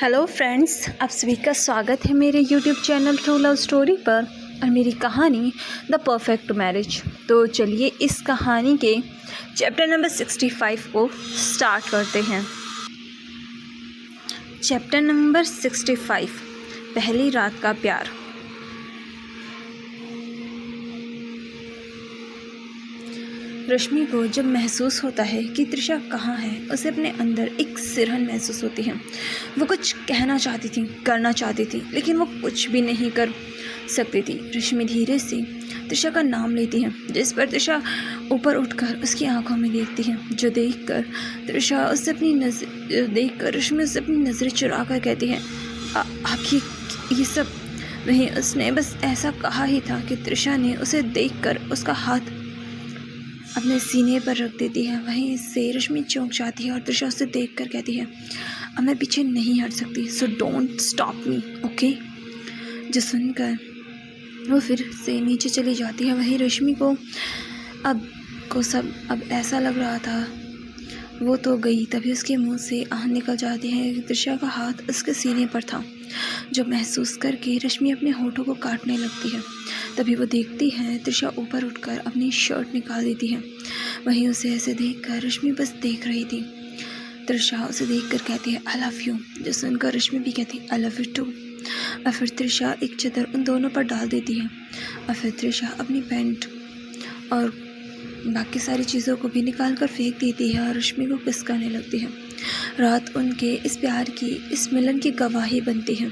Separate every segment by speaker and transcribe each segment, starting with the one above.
Speaker 1: Hello friends, आप सभी का स्वागत है मेरे YouTube channel true love story पर और मेरी कहानी द परफेक्ट मैरिज। तो चलिए इस कहानी के चैप्टर नंबर 65 को स्टार्ट करते हैं। चैप्टर नंबर 65, पहली रात का प्यार। रश्मि को जब महसूस होता है कि त्रिशा कहाँ है, उसे अपने अंदर एक सिरहन महसूस होती है। वो कुछ कहना चाहती थी, करना चाहती थी, लेकिन वो कुछ भी नहीं कर सकती थी। रश्मि धीरे से त्रिशा का नाम लेती है, जिस पर त्रिशा ऊपर उठकर उसकी आंखों में देखती है। जो देखकर त्रिशा उससे अपनी नज़र देखकर रश्मि उससे अपनी नज़रें चुरा कर कहती है, आप ये सब। वहीं उसने बस ऐसा कहा ही था कि त्रिशा ने उसे देखकर उसका हाथ अपने सीने पर रख देती है। वहीं से रश्मि चौंक जाती है और त्रिशा उसे देख कर कहती है, अब मैं पीछे नहीं हट सकती, so don't stop me, okay. जो सुनकर वो फिर से नीचे चली जाती है। वहीं रश्मि को अब ऐसा लग रहा था वो तो गई, तभी उसके मुंह से आह निकल जाती है कि त्रिशा का हाथ उसके सीने पर था। जो महसूस करके रश्मि अपने होठों को काटने लगती है, तभी वो देखती है त्रिशा ऊपर उठकर अपनी शर्ट निकाल देती है। वहीं उसे ऐसे देखकर रश्मि बस देख रही थी। त्रिशा उसे देखकर कहती है, आई लव यू। जो सुनकर रश्मि भी कहती है, आई लव यू टू। और फिर त्रिशा एक चादर उन दोनों पर डाल देती है और फिर त्रिशा अपनी पैंट और बाकी सारी चीज़ों को भी निकाल कर फेंक देती है और रश्मि को किस करने लगती है। रात उनके इस प्यार की, इस मिलन की गवाही बनती है।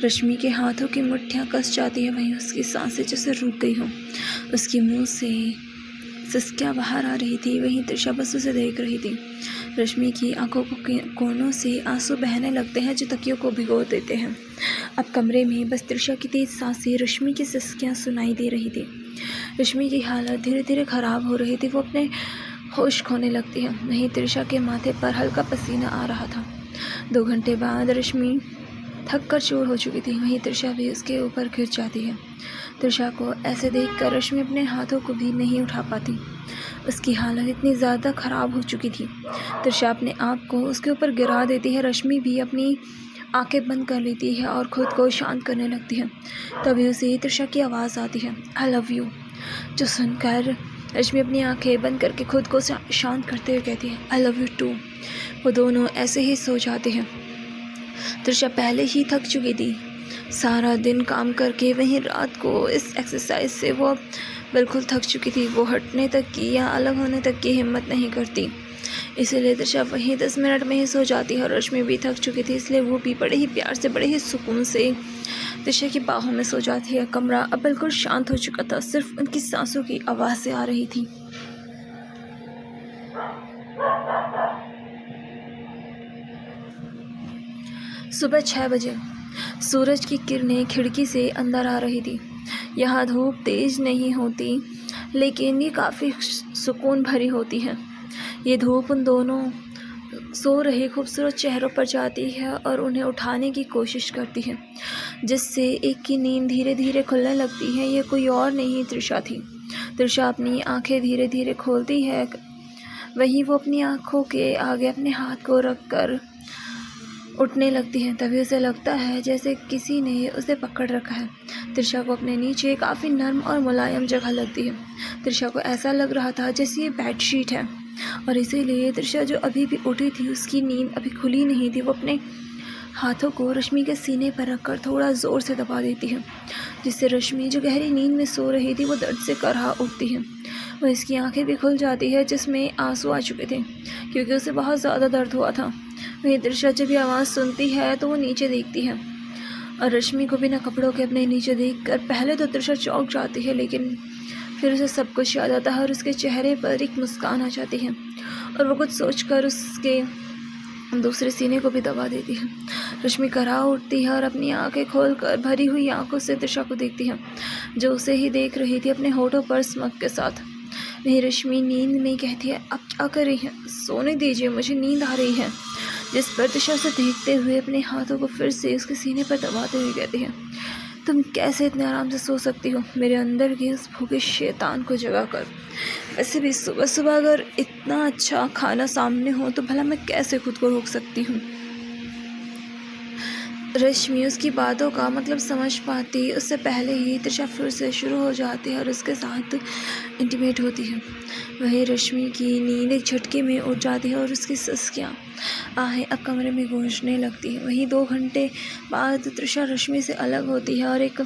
Speaker 1: रश्मि के हाथों की मुट्ठियाँ कस जाती है, वहीं उसकी सांसें जैसे रुक गई हों। उसके मुंह से सिसकियाँ बाहर आ रही थी। वहीं त्रिशा बस उसे देख रही थी। रश्मि की आंखों के कोनों से आंसू बहने लगते हैं जो तकियों को भिगो देते हैं। अब कमरे में बस त्रिशा की तेज सांसें, रश्मि की सिसकियाँ सुनाई दे रही थी। रश्मि की हालत धीरे धीरे ख़राब हो रही थी। वो अपने होश खोने लगती है। वहीं त्रिशा के माथे पर हल्का पसीना आ रहा था। 2 घंटे बाद रश्मि थक कर चूर हो चुकी थी। वहीं त्रिशा भी उसके ऊपर गिर जाती है। त्रिशा को ऐसे देखकर रश्मि अपने हाथों को भी नहीं उठा पाती। उसकी हालत इतनी ज़्यादा ख़राब हो चुकी थी। त्रिशा अपने आप को उसके ऊपर गिरा देती है। रश्मि भी अपनी आंखें बंद कर लेती है और खुद को शांत करने लगती है। तभी उसे त्रिशा की आवाज़ आती है, आई लव यू। जो सुनकर रश्मि अपनी आंखें बंद करके खुद को शांत करते हुए कहती है, आई लव यू टू। वो दोनों ऐसे ही सो जाते हैं। त्रिशा पहले ही थक चुकी थी सारा दिन काम करके। वहीं रात को इस एक्सरसाइज से वो बिल्कुल थक चुकी थी। वो हटने तक की या अलग होने तक की हिम्मत नहीं करती। इसीलिए त्रिशा वहीं 10 मिनट में ही सो जाती है और रश्मि भी थक चुकी थी, इसलिए वो भी बड़े ही प्यार से, बड़े ही सुकून से त्रिशा की बाहों में सो जाती है। कमरा अब बिल्कुल शांत हो चुका था, सिर्फ उनकी सांसों की आवाज़ें आ रही थी। सुबह 6 बजे सूरज की किरणें खिड़की से अंदर आ रही थी। यहाँ धूप तेज नहीं होती, लेकिन ये काफ़ी सुकून भरी होती है। ये धूप उन दोनों सो रहे खूबसूरत चेहरों पर जाती है और उन्हें उठाने की कोशिश करती है, जिससे एक की नींद धीरे धीरे खुलने लगती है। ये कोई और नहीं, त्रिशा थी। त्रिशा अपनी आंखें धीरे धीरे खोलती है। वहीं वो अपनी आंखों के आगे अपने हाथ को रख कर उठने लगती है। तभी उसे लगता है जैसे किसी ने उसे पकड़ रखा है। त्रिशा को अपने नीचे काफ़ी नर्म और मुलायम जगह लगती है। त्रिशा को ऐसा लग रहा था जैसे ये बेडशीट है और इसीलिए त्रिशा जो अभी भी उठी थी, उसकी नींद अभी खुली नहीं थी। वो अपने हाथों को रश्मि के सीने पर रखकर थोड़ा ज़ोर से दबा देती है, जिससे रश्मि जो गहरी नींद में सो रही थी वो दर्द से करहा उठती है। वह इसकी आंखें भी खुल जाती है, जिसमें आंसू आ चुके थे क्योंकि उसे बहुत ज़्यादा दर्द हुआ था। वहीं त्रिशा जब भी आवाज़ सुनती है तो वो नीचे देखती है और रश्मि को बिना कपड़ों के अपने नीचे देखकर पहले तो त्रिशा चौंक जाती है, लेकिन फिर उसे सब कुछ याद आता है और उसके चेहरे पर एक मुस्कान आ जाती है और वो कुछ सोचकर उसके दूसरे सीने को भी दबा देती है। रश्मि करहा उठती है और अपनी आंखें खोलकर भरी हुई आंखों से त्रिशा को देखती है, जो उसे ही देख रही थी अपने होठों पर स्मक के साथ। वहीं रश्मि नींद में कहती है, अब क्या कर रही है, सोने दीजिए, मुझे नींद आ रही है। जिस पर त्रिशा उसे देखते हुए अपने हाथों को फिर से उसके सीने पर दबाते हुए कहती है, तुम कैसे इतने आराम से सो सकती हो, मेरे अंदर के उस भूखे शैतान को जगा कर। वैसे भी सुबह सुबह अगर इतना अच्छा खाना सामने हो तो भला मैं कैसे खुद को रोक सकती हूँ। रश्मि उसकी बातों का मतलब समझ पाती उससे पहले ही तृषा फिर से शुरू हो जाती है और उसके साथ इंटीमेट होती है। वहीं रश्मि की नींद एक झटके में उठ जाती है और उसकी सिसकियाँ आहें अब कमरे में गूंजने लगती है। वहीं 2 घंटे बाद तृषा रश्मि से अलग होती है और एक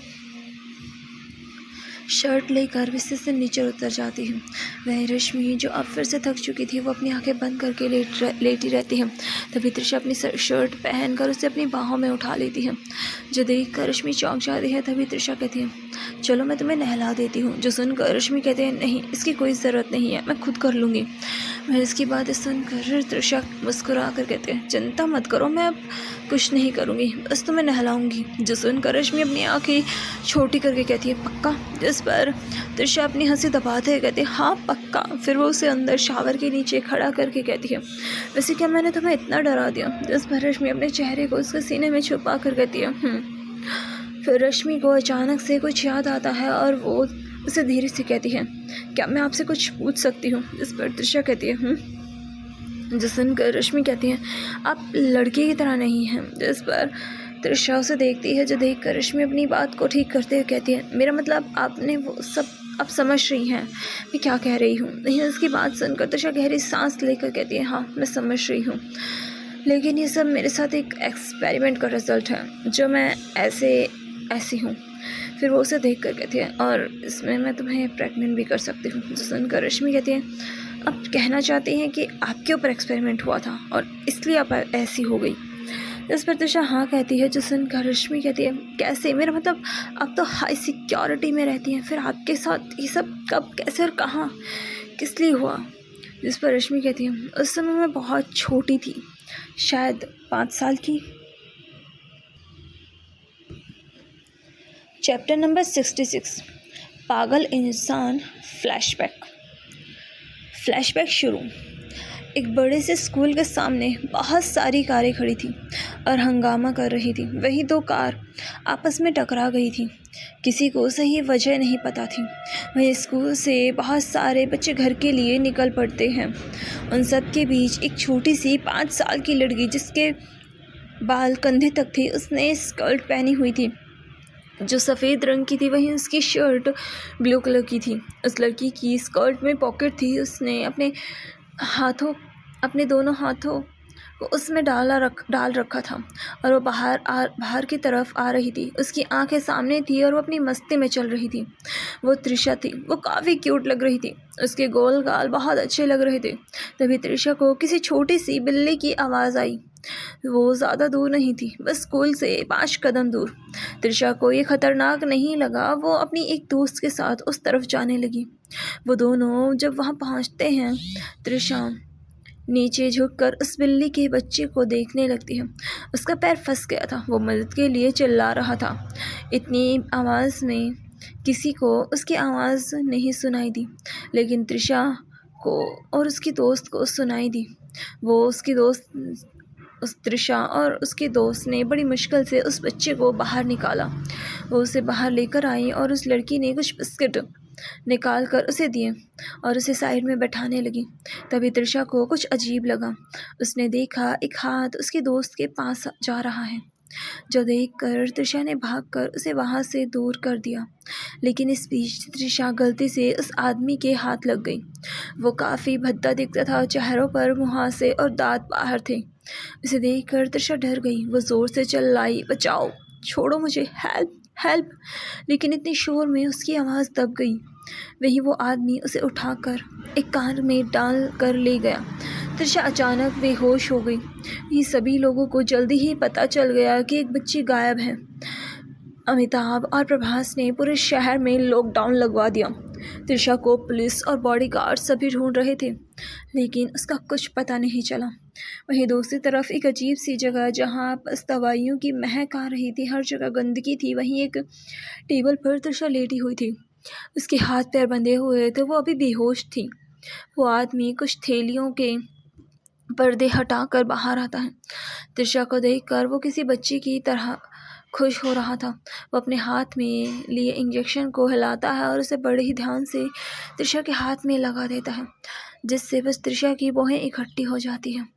Speaker 1: शर्ट लेकर बिस्तर से नीचे उतर जाती है। वह रश्मि जो अब फिर से थक चुकी थी वो अपनी आंखें बंद करके लेटी रहती है। तभी तृषा अपनी शर्ट पहनकर उसे अपनी बाहों में उठा लेती है। जो देखकर रश्मि चौंक जाती है। तभी तृषा कहती है, चलो मैं तुम्हें नहला देती हूँ। जो सुनकर रश्मि कहते हैं, नहीं इसकी कोई ज़रूरत नहीं है, मैं खुद कर लूँगी। वह इसकी बात सुनकर तृषा मुस्कुरा कर कहते हैं, चिंता मत करो, मैं अब कुछ नहीं करूँगी, बस तुम्हें नहलाऊंगी। जो सुनकर रश्मि अपनी आंखें छोटी करके कहती है, पक्का? जिस पर तृषा अपनी हंसी दबाते हुए कहती है, हाँ पक्का। फिर वो उसे अंदर शावर के नीचे खड़ा करके कहती है, वैसे क्या मैंने तुम्हें इतना डरा दिया? जिस पर रश्मि अपने चेहरे को उसके सीने में छुपा कर कहती है, फिर रश्मि को अचानक से कुछ याद आता है और वो उसे धीरे से कहती है, क्या मैं आपसे कुछ पूछ सकती हूँ? जिस पर तृषा कहती है, जो सुनकर रश्मि कहती है, आप लड़के की तरह नहीं हैं। जिस पर तृषा उसे देखती है। जो देखकर रश्मि अपनी बात को ठीक करते हुए कहती है, मेरा मतलब आपने वो सब आप समझ रही हैं मैं क्या कह रही हूँ? नहीं, उसकी बात सुनकर तृषा गहरी सांस लेकर कहती है, हाँ मैं समझ रही हूँ, लेकिन ये सब मेरे साथ एक एक्सपेरिमेंट का रिजल्ट है जो मैं ऐसी हूँ। फिर वो उसे देख कर कहती है, और इसमें मैं तुम्हें प्रेग्नेंट भी कर सकती हूँ। जो सुनकर रश्मि कहती है, आप कहना चाहती हैं कि आपके ऊपर एक्सपेरिमेंट हुआ था और इसलिए आप ऐसी हो गई? इस पर तृषा हाँ कहती है। जो सुनकर रश्मि कहती है, कैसे? मेरा मतलब आप तो हाई सिक्योरिटी में रहती हैं, फिर आपके साथ ये सब कब, कैसे और कहाँ, किस लिए हुआ? जिस पर रश्मि कहती है, उस समय मैं बहुत छोटी थी, शायद 5 साल की। चैप्टर नंबर 66, पागल इंसान। फ्लैशबैक शुरू। एक बड़े से स्कूल के सामने बहुत सारी कारें खड़ी थी और हंगामा कर रही थी। वही 2 कार आपस में टकरा गई थी। किसी को सही वजह नहीं पता थी। वहीं स्कूल से बहुत सारे बच्चे घर के लिए निकल पड़ते हैं। उन सब के बीच एक छोटी सी 5 साल की लड़की, जिसके बाल कंधे तक थे, उसने स्कर्ट पहनी हुई थी जो सफ़ेद रंग की थी। वहीं उसकी शर्ट ब्लू कलर की थी। उस लड़की की स्कर्ट में पॉकेट थी। उसने अपने दोनों हाथों को उसमें डाल रखा था और वो बाहर की तरफ आ रही थी। उसकी आंखें सामने थी और वो अपनी मस्ती में चल रही थी। वो तृषा थी। वो काफ़ी क्यूट लग रही थी। उसके गोल गाल बहुत अच्छे लग रहे थे। तभी तृषा को किसी छोटी सी बिल्ली की आवाज़ आई। वो ज़्यादा दूर नहीं थी, बस स्कूल से 5 कदम दूर। तृषा को ये खतरनाक नहीं लगा। वो अपनी एक दोस्त के साथ उस तरफ जाने लगी। वो दोनों जब वहाँ पहुँचते हैं, तृषा नीचे झुककर उस बिल्ली के बच्चे को देखने लगती है। उसका पैर फंस गया था। वो मदद के लिए चिल्ला रहा था। इतनी आवाज़ में किसी को उसकी आवाज़ नहीं सुनाई दी, लेकिन तृषा को और उसकी दोस्त को सुनाई दी। उस तृषा और उसके दोस्त ने बड़ी मुश्किल से उस बच्चे को बाहर निकाला। वो उसे बाहर लेकर आई और उस लड़की ने कुछ बिस्किट निकाल कर उसे दिए और उसे साइड में बैठाने लगी। तभी तृषा को कुछ अजीब लगा। उसने देखा एक हाथ उसके दोस्त के पास जा रहा है। जो देखकर तृषा ने भागकर उसे वहाँ से दूर कर दिया, लेकिन इस बीच तृषा गलती से उस आदमी के हाथ लग गई। वो काफ़ी भद्दा दिखता था। चेहरों पर मुहासे और दांत बाहर थे। उसे देखकर तृषा डर गई। वो ज़ोर से चिल्लाई, बचाओ, छोड़ो मुझे, हेल्प हेल्प। लेकिन इतने शोर में उसकी आवाज़ दब गई। वहीं वो आदमी उसे उठाकर एक कार में डाल कर ले गया। तृषा अचानक बेहोश हो गई। ये सभी लोगों को जल्दी ही पता चल गया कि एक बच्ची गायब है। अमिताभ और प्रभास ने पूरे शहर में लॉकडाउन लगवा दिया। तृषा को पुलिस और बॉडीगार्ड सभी ढूंढ रहे थे, लेकिन उसका कुछ पता नहीं चला। वहीं दूसरी तरफ एक अजीब सी जगह जहां बस दवाइयों की महक आ रही थी, हर जगह गंदगी थी। वहीं एक टेबल पर तृषा लेटी हुई थी। उसके हाथ पैर बंधे हुए थे। वो अभी बेहोश थी। वो आदमी कुछ थैलियों के पर्दे हटाकर बाहर आता है। तृषा को देखकर वो किसी बच्चे की तरह खुश हो रहा था। वो अपने हाथ में लिए इंजेक्शन को हिलाता है और उसे बड़े ही ध्यान से तृषा के हाथ में लगा देता है, जिससे बस तृषा की भौहें इकट्ठी हो जाती हैं।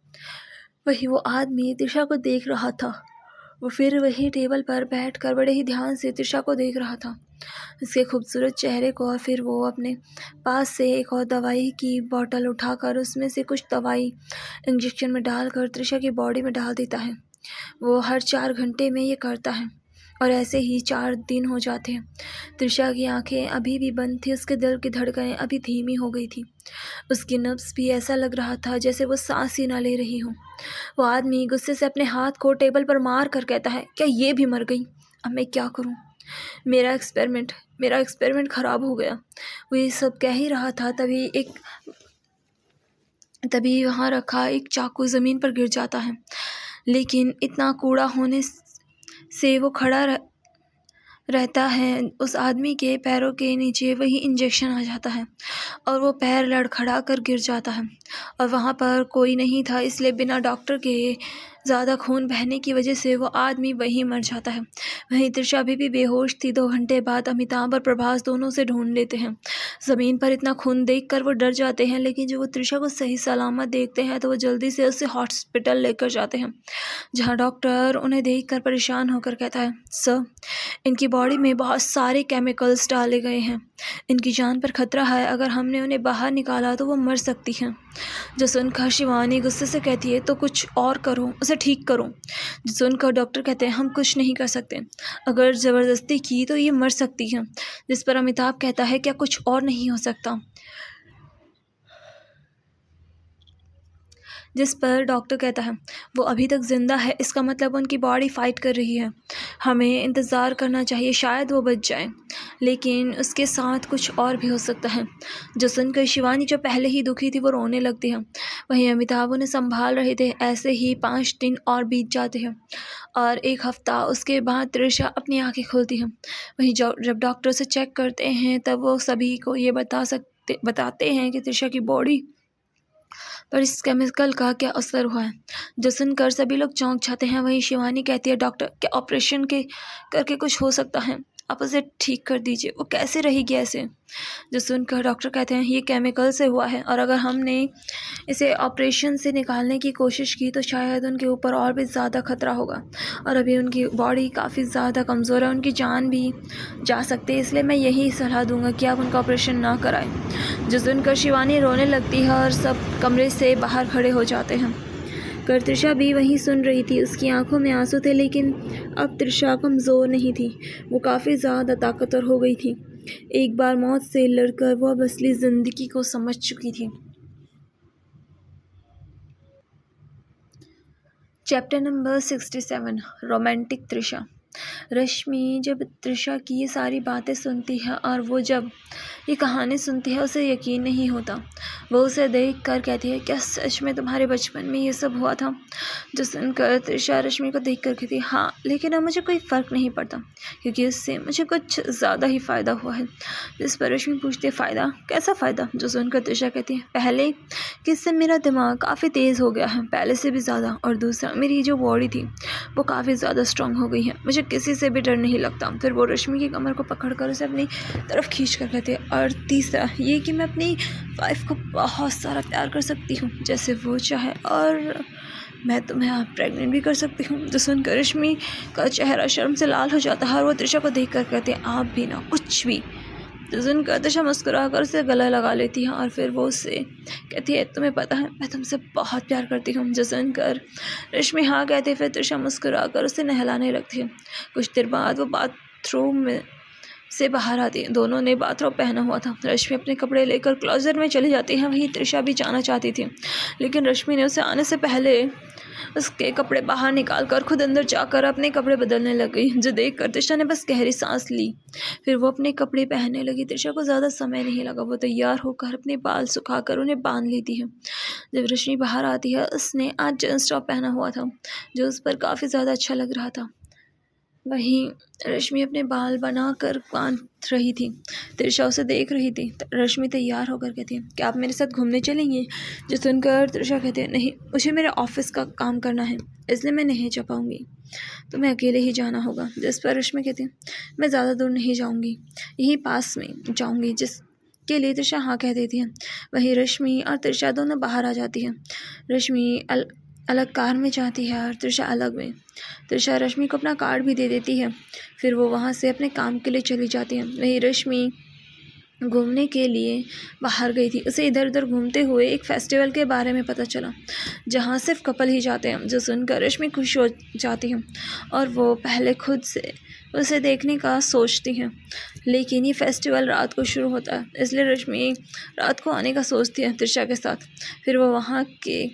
Speaker 1: वही वो आदमी तृषा को देख रहा था। वो फिर वही टेबल पर बैठकर बड़े ही ध्यान से तृषा को देख रहा था, उसके खूबसूरत चेहरे को। और फिर वो अपने पास से एक और दवाई की बोतल उठाकर उसमें से कुछ दवाई इंजेक्शन में डालकर तृषा की बॉडी में डाल देता है। वो हर 4 घंटे में ये करता है और ऐसे ही 4 दिन हो जाते हैं। तृषा की आंखें अभी भी बंद थी, उसके दिल की धड़कनें अभी धीमी हो गई थी, उसकी नब्ज़ भी ऐसा लग रहा था जैसे वो सांस ही ना ले रही हो। वो आदमी गुस्से से अपने हाथ को टेबल पर मार कर कहता है, क्या ये भी मर गई? अब मैं क्या करूं? मेरा एक्सपेरिमेंट ख़राब हो गया। वो ये सब कह ही रहा था, तभी वहाँ रखा एक चाकू ज़मीन पर गिर जाता है। लेकिन इतना कूड़ा होने से वो खड़ा रहता है, उस आदमी के पैरों के नीचे वही इंजेक्शन आ जाता है और वो पैर लड़खड़ा कर गिर जाता है। और वहाँ पर कोई नहीं था, इसलिए बिना डॉक्टर के ज़्यादा खून बहने की वजह से वो आदमी वहीं मर जाता है। वहीं तृषा अभी भी बेहोश थी। 2 घंटे बाद अमिताभ और प्रभास दोनों से ढूंढ लेते हैं। ज़मीन पर इतना खून देखकर वो डर जाते हैं, लेकिन जब वो तृषा को सही सलामत देखते हैं तो वो जल्दी से उसे हॉस्पिटल लेकर जाते हैं, जहाँ डॉक्टर उन्हें देखकर परेशान होकर कहता है, सर, इनकी बॉडी में बहुत सारे केमिकल्स डाले गए हैं, इनकी जान पर खतरा है, अगर हमने उन्हें बाहर निकाला तो वो मर सकती हैं। जो सुनकर शिवानी गुस्से से कहती है, तो कुछ और करो, उसे ठीक करो। जो सुनकर डॉक्टर कहते हैं, हम कुछ नहीं कर सकते, अगर ज़बरदस्ती की तो ये मर सकती है। जिस पर अमिताभ कहता है, क्या कुछ और नहीं हो सकता? जिस पर डॉक्टर कहता है, वो अभी तक ज़िंदा है, इसका मतलब उनकी बॉडी फाइट कर रही है, हमें इंतज़ार करना चाहिए, शायद वो बच जाए, लेकिन उसके साथ कुछ और भी हो सकता है। जो सुनकर शिवानी, जो पहले ही दुखी थी, वो रोने लगती है। वहीं अमिताभ उन्हें संभाल रहे थे। ऐसे ही 5 दिन और बीत जाते हैं और 1 हफ्ता उसके बाद तृषा अपनी आंखें खोलती है। वहीं जब डॉक्टर उसे चेक करते हैं तब वो सभी को ये बताते हैं कि तृषा की बॉडी पर इस केमिकल का क्या असर हुआ है। जो सुनकर सभी लोग चौंक जाते हैं। वहीं शिवानी कहती है, डॉक्टर, क्या ऑपरेशन के करके कुछ हो सकता है? आप उसे ठीक कर दीजिए, वो कैसे रहेगी ऐसे? जो सुनकर डॉक्टर कहते हैं, ये केमिकल से हुआ है और अगर हमने इसे ऑपरेशन से निकालने की कोशिश की तो शायद उनके ऊपर और भी ज़्यादा खतरा होगा और अभी उनकी बॉडी काफ़ी ज़्यादा कमज़ोर है, उनकी जान भी जा सकती है, इसलिए मैं यही सलाह दूंगा कि आप उनका ऑपरेशन ना कराएं। जो सुनकर शिवानी रोने लगती है और सब कमरे से बाहर खड़े हो जाते हैं। कर तृषा भी वहीं सुन रही थी। उसकी आंखों में आंसू थे, लेकिन अब तृषा कमज़ोर नहीं थी, वो काफ़ी ज़्यादा ताकतवर हो गई थी। एक बार मौत से लड़कर वो अब असली ज़िंदगी को समझ चुकी थी। चैप्टर नंबर 67, रोमांटिक तृषा। रश्मि जब तृषा की ये सारी बातें सुनती है और वो जब ये कहानी सुनती है, उसे यकीन नहीं होता। वो उसे देख कर कहती है, क्या सच में तुम्हारे बचपन में ये सब हुआ था? जो सुनकर तृषा रश्मि को देख कर कहती, हाँ, लेकिन अब मुझे कोई फ़र्क नहीं पड़ता क्योंकि उससे मुझे कुछ ज़्यादा ही फ़ायदा हुआ है। जिस पर रश्मि पूछती है, फ़ायदा? कैसा फ़ायदा? जो सुनकर तृषा कहती है, पहले कि इससे मेरा दिमाग काफ़ी तेज़ हो गया है, पहले से भी ज़्यादा, और दूसरा, मेरी जो बॉडी थी वो काफ़ी ज़्यादा स्ट्रॉन्ग हो गई है, मुझे किसी से भी डर नहीं लगता। फिर वो रश्मि की कमर को पकड़कर उसे अपनी तरफ खींच कर कहते हैं, और तीसरा ये कि मैं अपनी वाइफ को बहुत सारा प्यार कर सकती हूँ जैसे वो चाहे, और मैं तुम्हें आप प्रेग्नेंट भी कर सकती हूँ। जो सुनकर रश्मि का चेहरा शर्म से लाल हो जाता है और वो तृषा को देख कर कहते हैं, आप भी ना, कुछ भी। तो सुनकर तृषा मुस्कुरा कर उसे गला लगा लेती है और फिर वो उससे कहती है, तुम्हें पता है मैं तुमसे बहुत प्यार करती हूँ। जो सुनकर रश्मि हाँ कहती है, फिर तृषा मुस्कुरा कर उसे नहलाने लगती है। कुछ देर बाद वो बाथरूम में से बाहर आती है। दोनों ने बाथरोब पहना हुआ था। रश्मि अपने कपड़े लेकर क्लोजेट में चली जाती है। वहीं तृषा भी जाना चाहती थी, लेकिन रश्मि ने उसे आने से पहले उसके कपड़े बाहर निकाल कर खुद अंदर जाकर अपने कपड़े बदलने लग गई। जो देखकर तृषा ने बस गहरी सांस ली, फिर वो अपने कपड़े पहनने लगी। तृषा को ज़्यादा समय नहीं लगा, वो तैयार होकर अपने बाल सुखाकर उन्हें बांध लेती है। जब रश्मि बाहर आती है, उसने आज जींस टॉप पहना हुआ था जो उस पर काफ़ी ज़्यादा अच्छा लग रहा था। वहीं रश्मि अपने बाल बनाकर बांध रही थी। तृषा उसे देख रही थी। रश्मि तैयार होकर कहती है, क्या आप मेरे साथ घूमने चलेंगे? जो सुनकर तृषा कहती है, नहीं, मुझे मेरे ऑफिस का काम करना है, इसलिए मैं नहीं जा पाऊँगी, तुम्हें अकेले ही जाना होगा। जिस पर रश्मि कहती है, मैं ज़्यादा दूर नहीं जाऊँगी, यहीं पास में जाऊँगी। जिसके लिए तृषा हाँ कह देती है। वहीं रश्मि और तृषा दोनों बाहर आ जाती है। रश्मि अलग कार में जाती है और त्रिशा अलग में। त्रिशा रश्मि को अपना कार्ड भी दे देती है। फिर वो वहाँ से अपने काम के लिए चली जाती है। वहीं रश्मि घूमने के लिए बाहर गई थी। उसे इधर उधर घूमते हुए एक फेस्टिवल के बारे में पता चला जहाँ सिर्फ कपल ही जाते हैं, जो सुनकर रश्मि खुश हो जाती है और वो पहले खुद से उसे देखने का सोचती है। लेकिन ये फेस्टिवल रात को शुरू होता है, इसलिए रश्मि रात को आने का सोचती है त्रिशा के साथ। फिर वो वहाँ के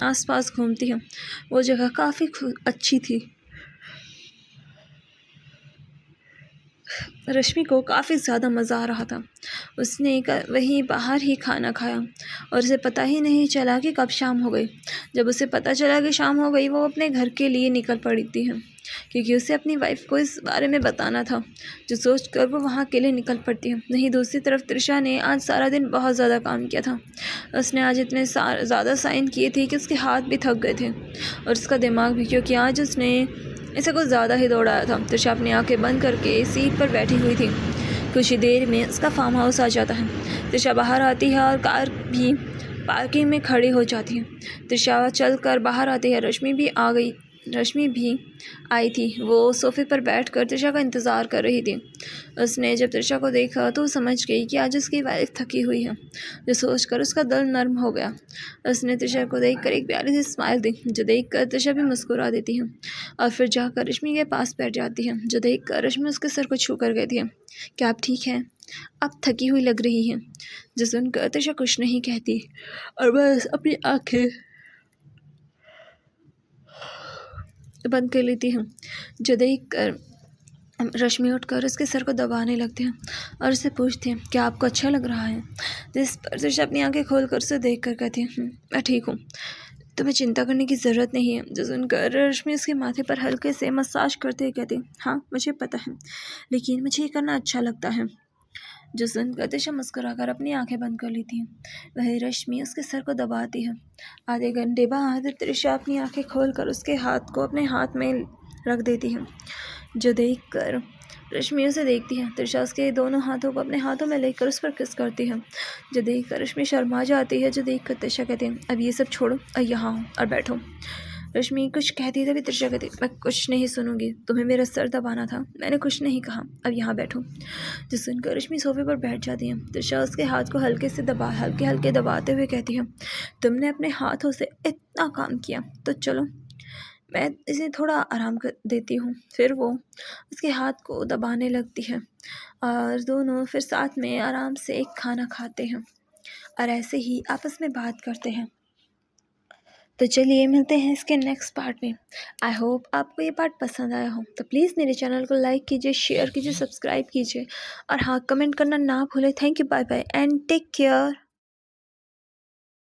Speaker 1: आसपास घूमती है। वो जगह काफ़ी अच्छी थी। रश्मि को काफ़ी ज़्यादा मज़ा आ रहा था। उसने वहीं बाहर ही खाना खाया और उसे पता ही नहीं चला कि कब शाम हो गई। जब उसे पता चला कि शाम हो गई, वो अपने घर के लिए निकल पड़ती है, क्योंकि उसे अपनी वाइफ को इस बारे में बताना था। जो सोचकर वो वहाँ के लिए निकल पड़ती है। वहीं दूसरी तरफ त्रिशा ने आज सारा दिन बहुत ज़्यादा काम किया था। उसने आज इतने ज़्यादा साइन किए थे कि उसके हाथ भी थक गए थे और उसका दिमाग भी, क्योंकि आज उसने इसे कुछ ज़्यादा ही दौड़ाया था। त्रिशा अपनी आंखें बंद करके सीट पर बैठी हुई थी। कुछ ही देर में उसका फार्म हाउस आ जाता है। त्रिशा बाहर आती है और कार भी पार्किंग में खड़ी हो जाती है। त्रिशा चलकर बाहर आती है। रश्मि भी आई थी। वो सोफे पर बैठकर त्रिशा का इंतज़ार कर रही थी। उसने जब त्रिशा को देखा तो समझ गई कि आज उसकी वाइफ थकी हुई है। जो सोचकर उसका दिल नर्म हो गया। उसने त्रिशा को देखकर एक प्यारी सी स्माइल दी, जो देखकर त्रिशा भी मुस्कुरा देती है और फिर जाकर रश्मि के पास बैठ जाती है। जो देखकर रश्मि उसके सर को छू कर कहती है, क्या आप ठीक हैं? आप थकी हुई लग रही हैं। जो सुनकर त्रिशा कुछ नहीं कहती और बस अपनी आंखें बंद कर लेती हूँ। जो देखकर रश्मि उठकर उसके सर को दबाने लगते हैं और उससे पूछते हैं, क्या आपको अच्छा लग रहा है? जिस पर त्रिशा अपनी आंखें खोलकर उसे देखकर कहती है, मैं ठीक हूँ, तुम्हें चिंता करने की ज़रूरत नहीं है। जो सुनकर रश्मि उसके माथे पर हल्के से मसाज करते हुए कहती है, हाँ मुझे पता है, लेकिन मुझे ये करना अच्छा लगता है। जो सुनकर त्रिशा मुस्कुराकर अपनी आंखें बंद कर लेती है। वही रश्मि उसके सर को दबाती है। आधे घंटे बाद त्रिशा अपनी आंखें खोलकर उसके हाथ को अपने हाथ में रख देती है। जो देखकर रश्मि उसे देखती है। त्रिशा उसके दोनों हाथों को अपने हाथों में लेकर उस पर किस करती है। जो देखकर रश्मि शर्मा जाती है। जो देखकर त्रिशा कहती है, अब ये सब छोड़ो और यहाँ आओ और बैठो। रश्मि कुछ कहती तभी त्रिशा कहती, मैं कुछ नहीं सुनूंगी, तुम्हें मेरा सर दबाना था, मैंने कुछ नहीं कहा, अब यहाँ बैठो। जो सुनकर रश्मि सोफे पर बैठ जाती है। त्रिशा उसके हाथ को हल्के हल्के दबाते हुए कहती है, तुमने अपने हाथों से इतना काम किया, तो चलो मैं इसे थोड़ा आराम कर देती हूँ। फिर वो उसके हाथ को दबाने लगती है और दोनों फिर साथ में आराम से एक खाना खाते हैं और ऐसे ही आपस में बात करते हैं। तो चलिए मिलते हैं इसके नेक्स्ट पार्ट में। आई होप आपको ये पार्ट पसंद आया हो। तो प्लीज़ मेरे चैनल को लाइक कीजिए, शेयर कीजिए, सब्सक्राइब कीजिए और हाँ, कमेंट करना ना भूलें। Thank you, bye bye and take care.